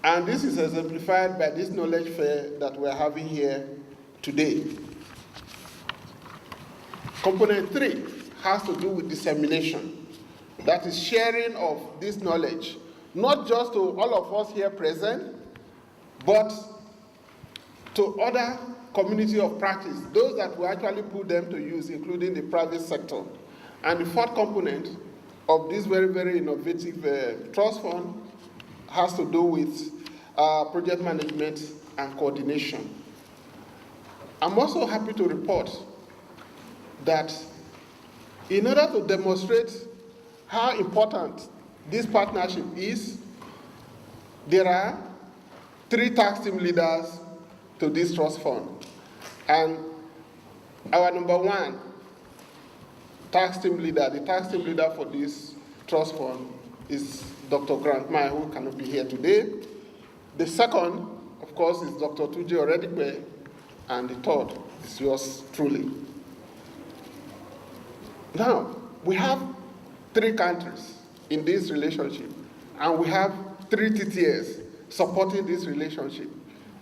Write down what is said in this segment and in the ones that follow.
And this is exemplified by this knowledge fair that we're having here today. Component 3 has to do with dissemination. That is sharing of this knowledge, not just to all of us here present, but to other community of practice, those that will actually put them to use, including the private sector. And the fourth component of this very, very innovative trust fund has to do with project management and coordination. I'm also happy to report that in order to demonstrate how important this partnership is, there are 3 task team leaders to this trust fund. And our number 1 task team leader, the task team leader for this trust fund is Dr. Grant Mai, who cannot be here today. The second, of course, is Dr. Tuji Oredikwe, and the third is yours truly. Now, we have 3 countries in this relationship, and we have 3 TTS supporting this relationship.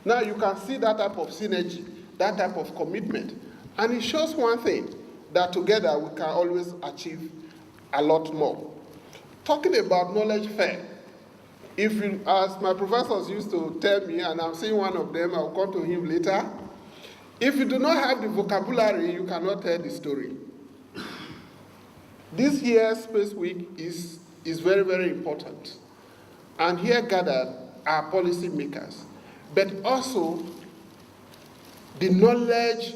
Now, you can see that type of synergy, that type of commitment, and it shows one thing, that together we can always achieve a lot more. Talking about knowledge fair, if you, as my professors used to tell me, and I'm seeing one of them, I'll come to him later, if you do not have the vocabulary, you cannot tell the story. This year's Space Week is very, very important. And here gathered are policy makers, but also the knowledge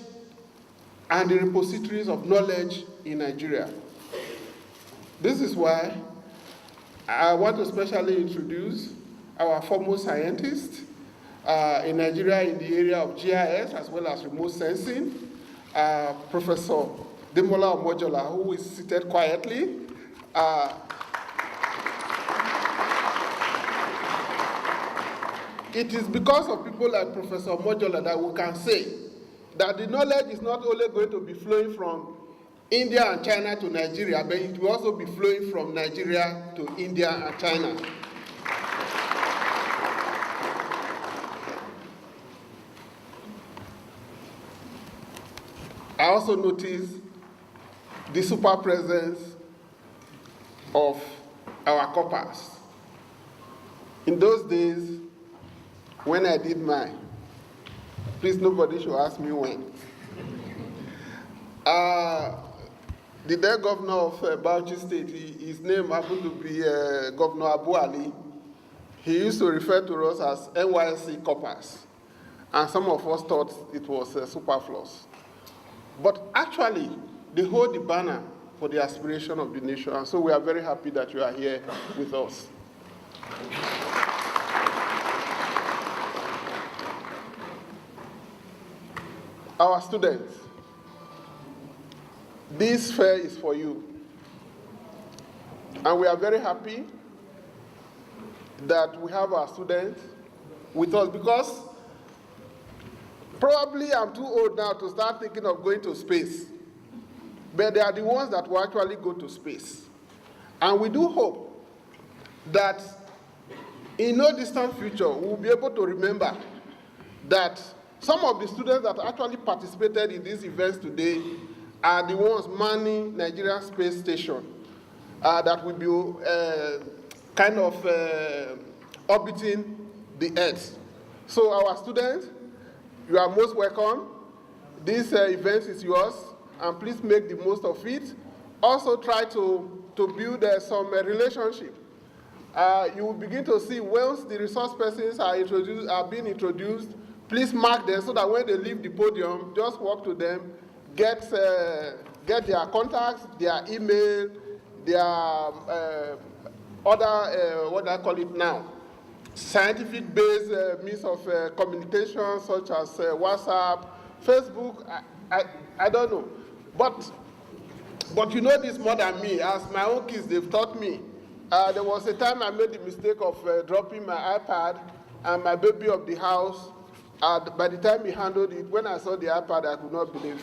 and the repositories of knowledge in Nigeria. This is why I want to especially introduce our foremost scientist in Nigeria in the area of GIS as well as remote sensing, Professor Demola Omojola, who is seated quietly. It is because of people like Professor Omojola that we can say that the knowledge is not only going to be flowing from India and China to Nigeria, but it will also be flowing from Nigeria to India and China. I also noticed the super presence of our corpers. In those days, when I did mine, please nobody should ask me when. The then governor of Bauchi State, his name happened to be Governor Abu Ali. He used to refer to us as NYSC corpers, and some of us thought it was superfluous. But actually, they hold the banner for the aspiration of the nation, and so we are very happy that you are here with us. Our students, this fair is for you. And we are very happy that we have our students with us, because probably I'm too old now to start thinking of going to space. But they are the ones that will actually go to space. And we do hope that in no distant future, we'll be able to remember that some of the students that actually participated in these events today are the ones manning Nigerian Space Station that will be kind of orbiting the Earth. So our students, you are most welcome. This event is yours, and please make the most of it. Also try to build some relationship. You will begin to see once the resource persons are being introduced, please mark them so that when they leave the podium, just walk to them, get their contacts, their email, their other, what do I call it now, scientific-based means of communication, such as WhatsApp, Facebook, I don't know. But you know this more than me. As my own kids, they've taught me. There was a time I made the mistake of dropping my iPad and my baby of the house. By the time he handled it, when I saw the iPad, I could not believe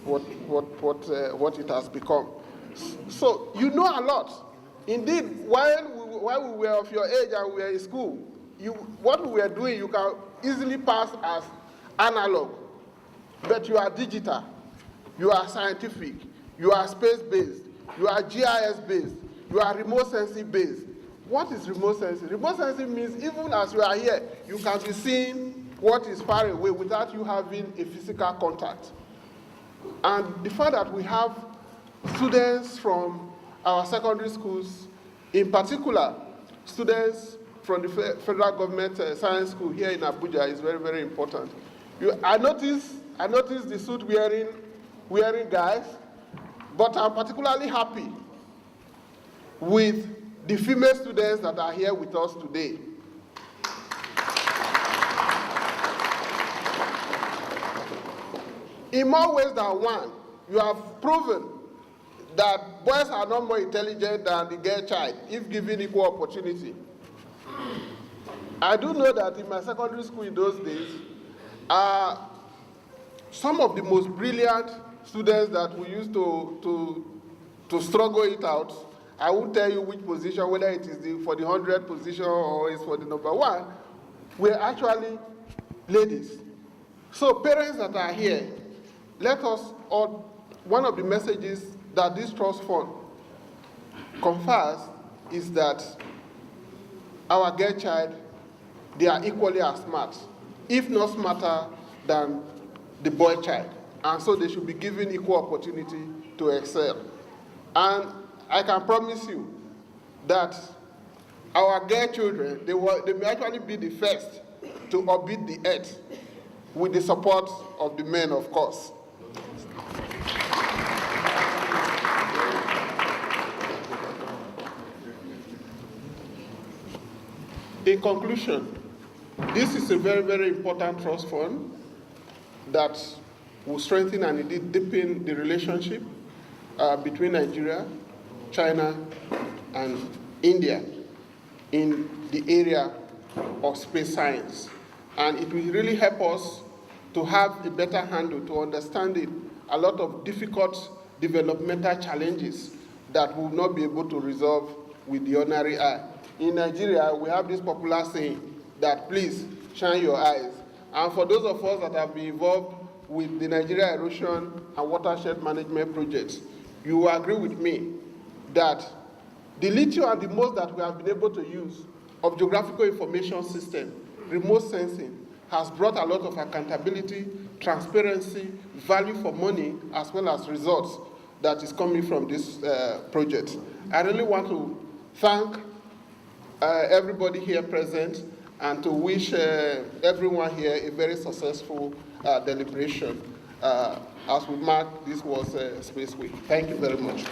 what it has become. So you know a lot. Indeed, while we were of your age and we were in school, what we are doing, you can easily pass as analog, but you are digital, you are scientific, you are space-based, you are GIS-based, you are remote sensing-based. What is remote sensing? Remote sensing means even as you are here, you can be seeing what is far away without you having a physical contact. And the fact that we have students from our secondary schools, in particular, students from the federal government science school here in Abuja is very, very important. I noticed the suit wearing guys, but I'm particularly happy with the female students that are here with us today. In more ways than one, you have proven that boys are not more intelligent than the girl child if given equal opportunity. I do know that in my secondary school in those days, some of the most brilliant students that we used to struggle it out, I won't tell you which position, whether it is for the 100th position or it's for the number 1, were actually ladies. So parents that are here, let us, or one of the messages that this trust fund confers is that our girl child, they are equally as smart, if not smarter than the boy child. And so they should be given equal opportunity to excel. And I can promise you that our girl children, they may actually be the first to orbit the earth with the support of the men, of course. In conclusion, this is a very, very important trust fund that will strengthen and indeed deepen the relationship between Nigeria, China, and India in the area of space science. And it will really help us to have a better handle to understanding a lot of difficult developmental challenges that we will not be able to resolve with the ordinary eye. In Nigeria, we have this popular saying that please shine your eyes. And for those of us that have been involved with the Nigeria Erosion and Watershed Management projects, you will agree with me that the little and the most that we have been able to use of geographical information system, remote sensing, has brought a lot of accountability, transparency, value for money, as well as results that is coming from this project. I really want to thank everybody here present and to wish everyone here a very successful deliberation as we mark this was Space Week. Thank you very much.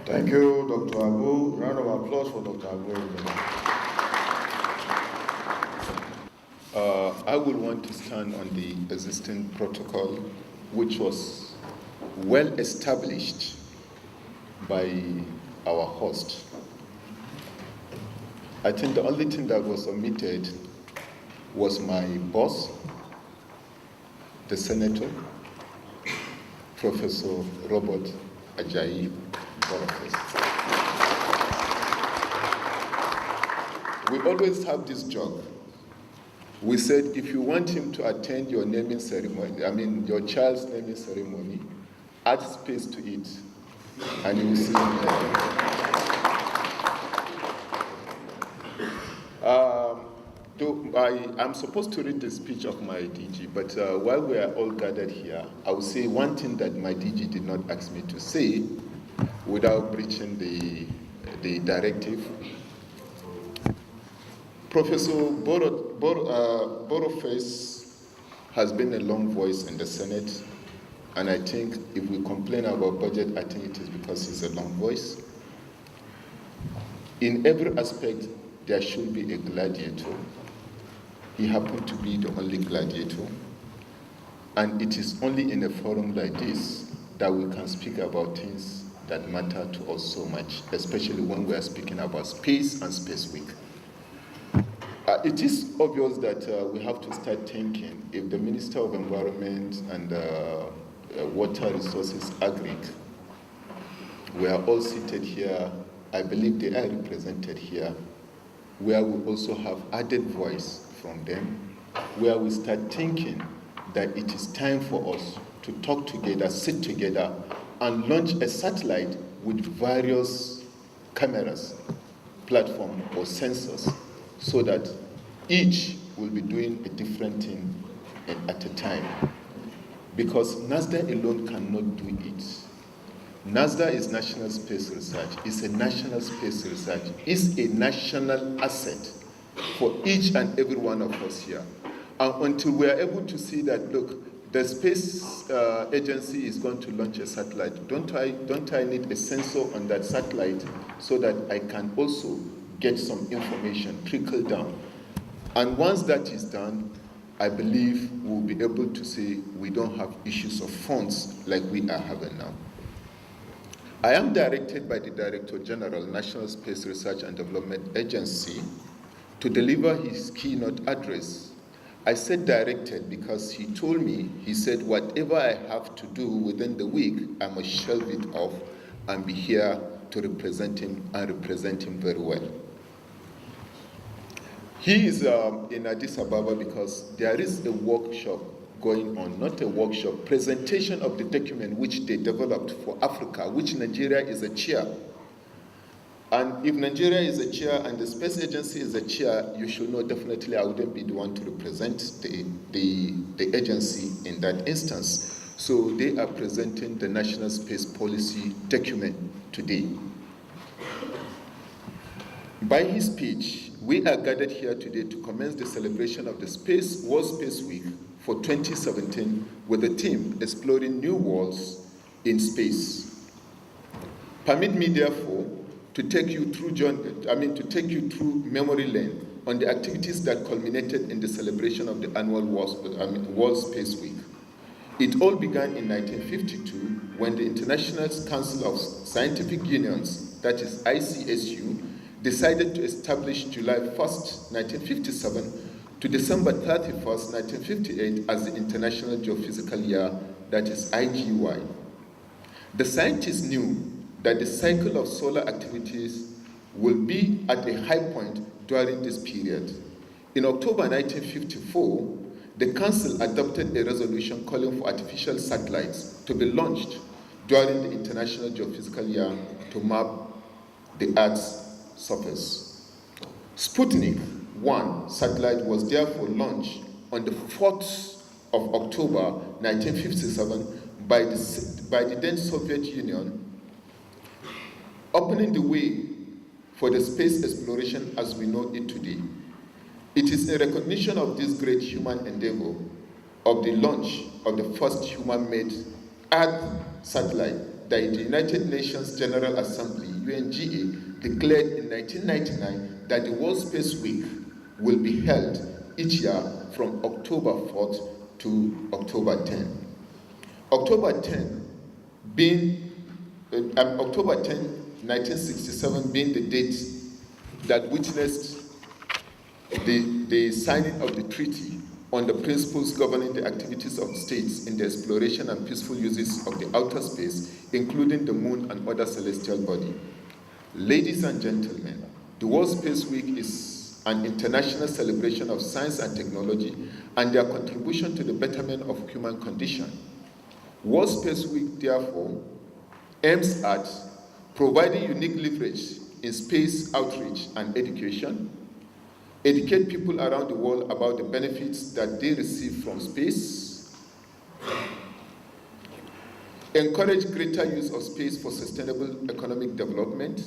Thank you, Dr. Abu. Round of applause for Dr. Abu. I would want to stand on the existing protocol, which was well established by our host. I think the only thing that was omitted was my boss, the Senator, Professor Robert Ajayi Boniface. We always have this joke. We said if you want him to attend your naming ceremony, your child's naming ceremony, add space to it, and you will see him there. I'm supposed to read the speech of my DG, but while we are all gathered here, I will say one thing that my DG did not ask me to say without breaching the directive. Professor Boniface has been a long voice in the Senate, and I think if we complain about budget, I think it is because he's a long voice. In every aspect, there should be a gladiator. He happened to be the only gladiator. And it is only in a forum like this that we can speak about things that matter to us so much, especially when we are speaking about space and Space Week. It is obvious that we have to start thinking if the Minister of Environment and Water Resources Agric We are all seated here. I believe they are represented here, where we also have added voice from them, where we start thinking that it is time for us to talk together, sit together, and launch a satellite with various cameras, platform, or sensors, so that each will be doing a different thing at a time. Because NASDA alone cannot do it. NASDA is National Space Research. It's a national space research. It's a national asset for each and every one of us here. And until we are able to see that, look, the space agency is going to launch a satellite, don't I need a sensor on that satellite so that I can also get some information, trickle down. And once that is done, I believe we'll be able to say we don't have issues of funds like we are having now. I am directed by the Director General, National Space Research and Development Agency, to deliver his keynote address. I said directed because he told me, he said, whatever I have to do within the week, I must shelve it off and be here to represent him and represent him very well. He is in Addis Ababa because there is a workshop going on, not a workshop, presentation of the document which they developed for Africa, which Nigeria is a chair. And if Nigeria is a chair and the space agency is a chair, you should know definitely I wouldn't be the one to represent the agency in that instance. So they are presenting the National Space Policy document today. By his speech, we are gathered here today to commence the celebration of the World Space Week for 2017 with the theme Exploring New Worlds in Space. Permit me, therefore, to take you through memory lane on the activities that culminated in the celebration of the annual World Space Week. It all began in 1952 when the International Council of Scientific Unions, that is ICSU, decided to establish July 1st, 1957 to December 31st, 1958 as the International Geophysical Year, that is IGY. The scientists knew that the cycle of solar activities will be at a high point during this period. In October 1954, the Council adopted a resolution calling for artificial satellites to be launched during the International Geophysical Year to map the Earth's surface. Sputnik 1 satellite was therefore launched on the 4th of October 1957 by the then Soviet Union, opening the way for the space exploration as we know it today. It is a recognition of this great human endeavor of the launch of the first human-made Earth satellite that the United Nations General Assembly, UNGA, declared in 1999 that the World Space Week will be held each year from October 4th to October 10. October 10, 1967 being the date that witnessed the signing of the treaty on the principles governing the activities of states in the exploration and peaceful uses of the outer space, including the moon and other celestial bodies. Ladies and gentlemen, the World Space Week is an international celebration of science and technology and their contribution to the betterment of human condition. World Space Week, therefore, aims at providing unique leverage in space outreach and education, educate people around the world about the benefits that they receive from space, encourage greater use of space for sustainable economic development,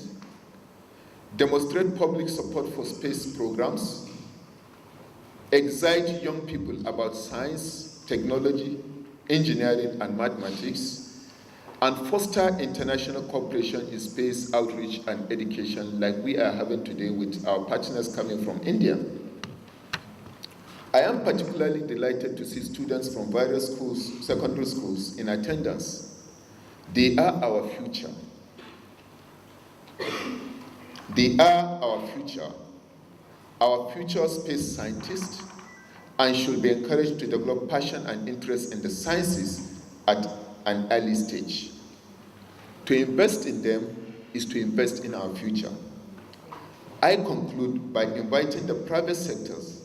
demonstrate public support for space programs, excite young people about science, technology, engineering, and mathematics, and foster international cooperation in space outreach and education like we are having today with our partners coming from India. I am particularly delighted to see students from various schools, secondary schools, in attendance. They are our future. They are our future space scientists, and should be encouraged to develop passion and interest in the sciences at an early stage. To invest in them is to invest in our future. I conclude by inviting the private sectors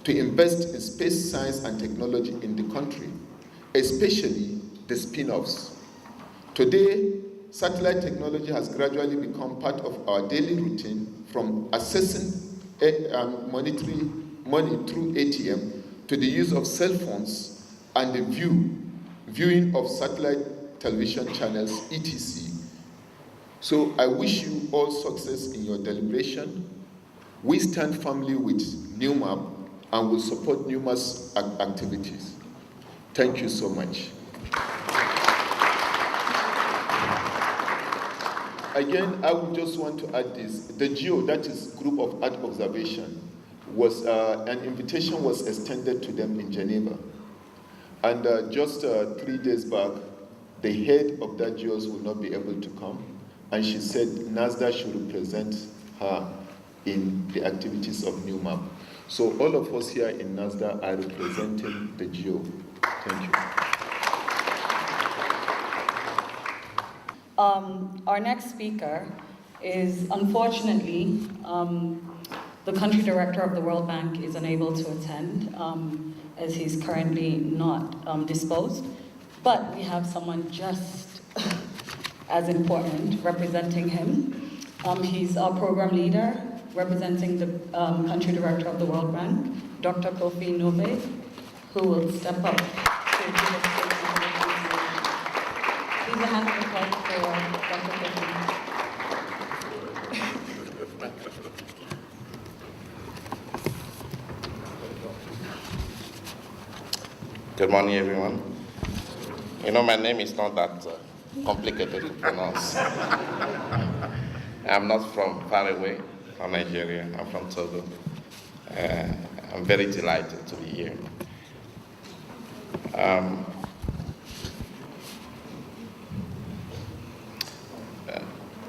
to invest in space science and technology in the country, especially the spin-offs. Today, satellite technology has gradually become part of our daily routine, from accessing monetary money through ATM to the use of cell phones and the viewing of satellite television channels, etc. So I wish you all success in your deliberation. We stand firmly with NUMAP and will support NUMAP's activities. Thank you so much. Again, I would just want to add this. The GEO, that is Group of Earth Observation, was an invitation was extended to them in Geneva. And just 3 days back, the head of that GEOS will not be able to come. And she said NASDA should represent her in the activities of NUMAP. So all of us here in NASDA are representing the GEO. Thank you. Our next speaker is, unfortunately, the country director of the World Bank is unable to attend as he's currently not disposed. But we have someone just as important representing him. He's our program leader representing the country director of the World Bank, Dr. Kofi Nove, who will step up to give a statement. Please a hand of applause for Dr. Kofi. Good morning, everyone. You know, my name is not that complicated to pronounce. I'm not from far away, from Nigeria. I'm from Togo. I'm very delighted to be here.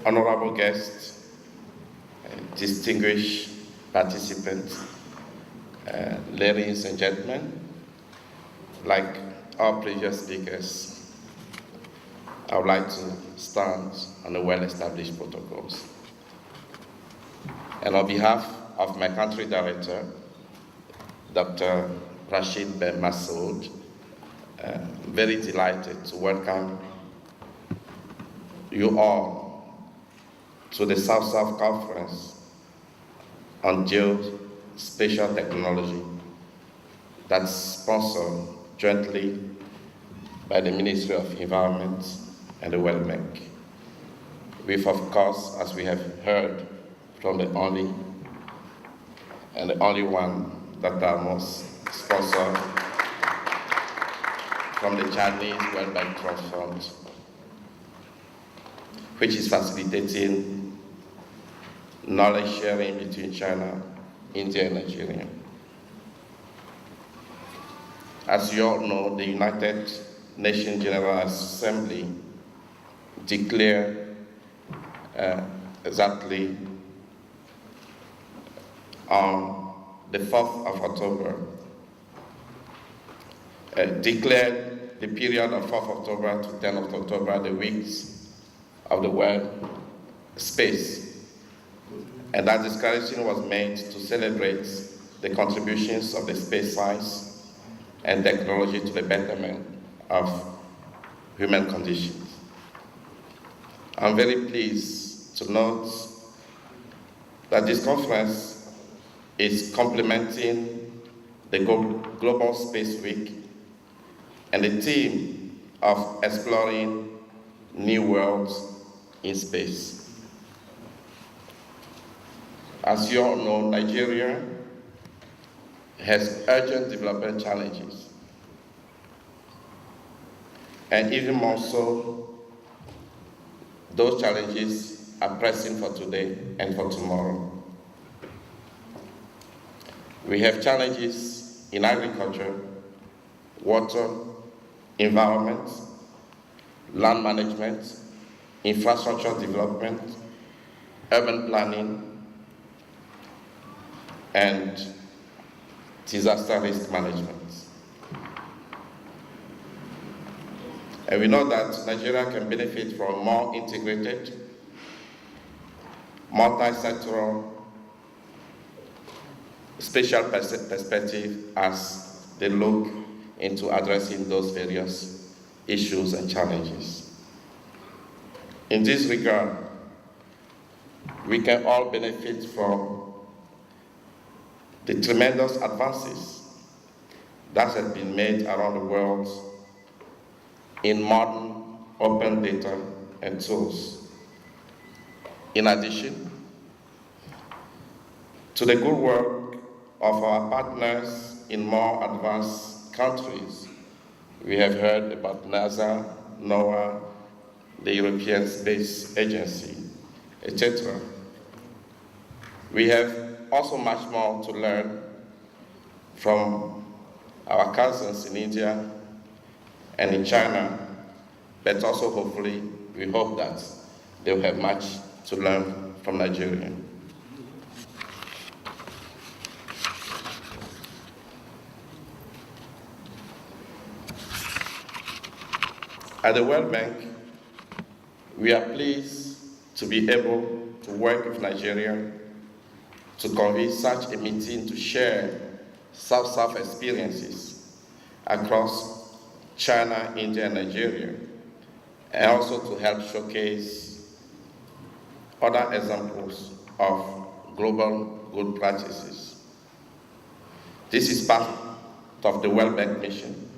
Honorable guests, distinguished participants, ladies and gentlemen, like our previous speakers, I would like to stand on the well-established protocols. And on behalf of my country director, Dr. Rashid Ben Masoud, very delighted to welcome you all to the South-South Conference on Geospatial Technology that's sponsored jointly by the Ministry of Environment and the World Bank, with, of course, as we have heard from the only one, Dr. Amos, sponsor from the Chinese World Bank Trust Fund, which is facilitating knowledge sharing between China, India, and Nigeria. As you all know, the United Nations General Assembly declared exactly on the 4th of October, declared the period of 4th October to 10th of October, the weeks of the world space. And that declaration was made to celebrate the contributions of the space science and technology to the betterment of human conditions. I'm very pleased to note that this conference is complementing the Global Space Week and the theme of exploring new worlds in space. As you all know, Nigeria has urgent development challenges, and even more so, those challenges are pressing for today and for tomorrow. We have challenges in agriculture, water, environment, land management, infrastructure development, urban planning, and disaster risk management. And we know that Nigeria can benefit from a more integrated, multi-sectoral, spatial perspective as they look into addressing those various issues and challenges. In this regard, we can all benefit from the tremendous advances that have been made around the world in modern open data and tools. In addition to the good work of our partners in more advanced countries, we have heard about NASA, NOAA, the European Space Agency, etc. We have also much more to learn from our cousins in India and in China, but also hopefully, we hope that they will have much to learn from Nigeria. At the World Bank, we are pleased to be able to work with Nigeria to convene such a meeting to share South-South experiences across China, India, and Nigeria, and also to help showcase other examples of global good practices. This is part of the World Bank mission